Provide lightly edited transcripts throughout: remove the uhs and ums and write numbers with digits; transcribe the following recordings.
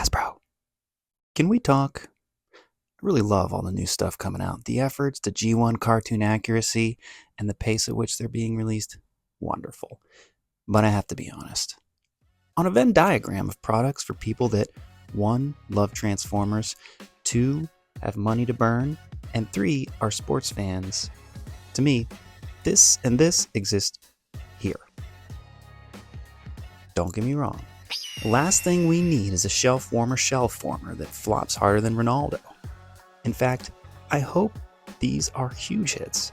Hasbro, can we talk? I really love all the new stuff coming out. The efforts to G1 cartoon accuracy and the pace at which they're being released, wonderful. But I have to be honest. On a Venn diagram of products for people that 1. Love Transformers, 2. Have money to burn, and 3. Are sports fans, to me, this and this exist here. Don't get me wrong. The last thing we need is a shelf warmer that flops harder than Ronaldo. In fact, I hope these are huge hits.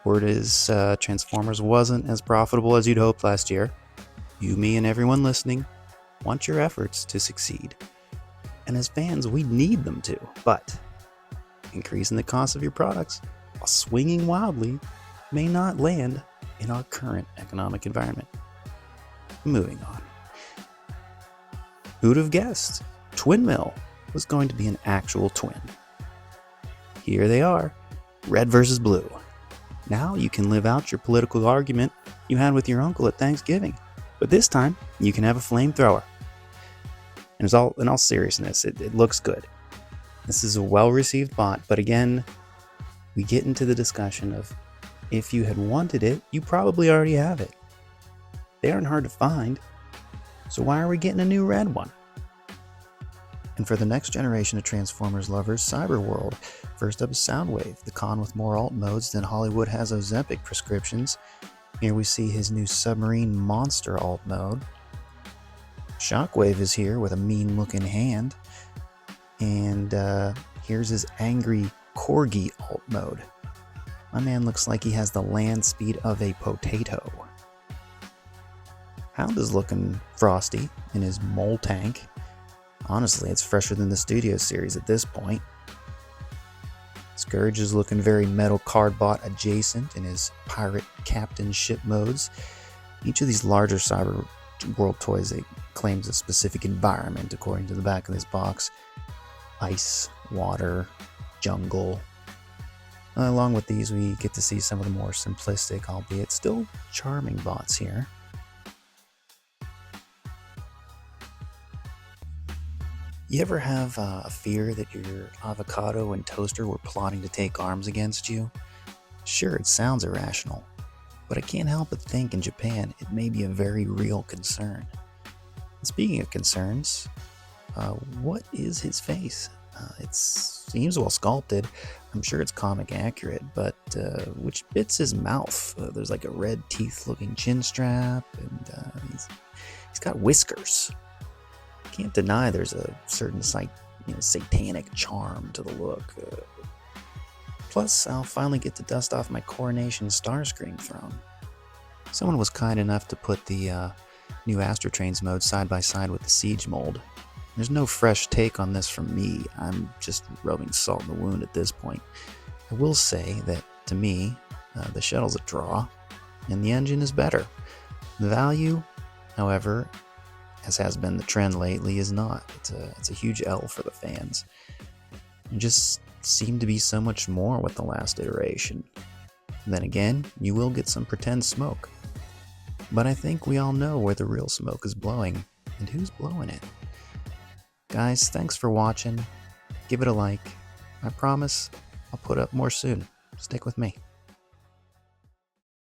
Word is Transformers wasn't as profitable as you'd hoped last year. You, me, and everyone listening want your efforts to succeed. And as fans, we need them to. But increasing the cost of your products while swinging wildly may not land in our current economic environment. Moving on. Who'd have guessed Twin Mill was going to be an actual twin? Here they are, red versus blue. Now you can live out your political argument you had with your uncle at Thanksgiving, but this time you can have a flamethrower. And in all seriousness, it looks good. This is a well-received bot, but again, we get into the discussion of if you had wanted it, you probably already have it. They aren't hard to find, so why are we getting a new red one? And for the next generation of Transformers lovers, cyberworld. First up is Soundwave, the con with more alt modes than Hollywood has Ozempic prescriptions. Here we see his new submarine monster alt mode. Shockwave is here with a mean looking hand. And here's his angry corgi alt mode. My man looks like he has the land speed of a potato. Hound is looking frosty in his mole tank. Honestly, it's fresher than the Studio Series at this point. Scourge is looking very metal cardbot adjacent in his pirate captain ship modes. Each of these larger cyber world toys claims a specific environment according to the back of this box. Ice, water, jungle. Along with these, we get to see some of the more simplistic, albeit still charming bots here. You ever have a fear that your avocado and toaster were plotting to take arms against you? Sure, it sounds irrational, but I can't help but think in Japan it may be a very real concern. And speaking of concerns, what is his face? It seems well sculpted. I'm sure it's comic accurate, but which bit's his mouth? There's like a red teeth looking chin strap, and he's got whiskers. Can't deny there's a certain satanic charm to the look. Plus, I'll finally get to dust off my Coronation Starscream throne. Someone was kind enough to put the new Astrotrains mode side by side with the Siege mold. There's no fresh take on this from me. I'm just rubbing salt in the wound at this point. I will say that, to me, the shuttle's a draw, and the engine is better. The value, however, as has been the trend lately, is not. It's a huge L for the fans. It just seemed to be so much more with the last iteration. Then again, you will get some pretend smoke. But I think we all know where the real smoke is blowing, and who's blowing it. Guys, thanks for watching. Give it a like. I promise I'll put up more soon. Stick with me.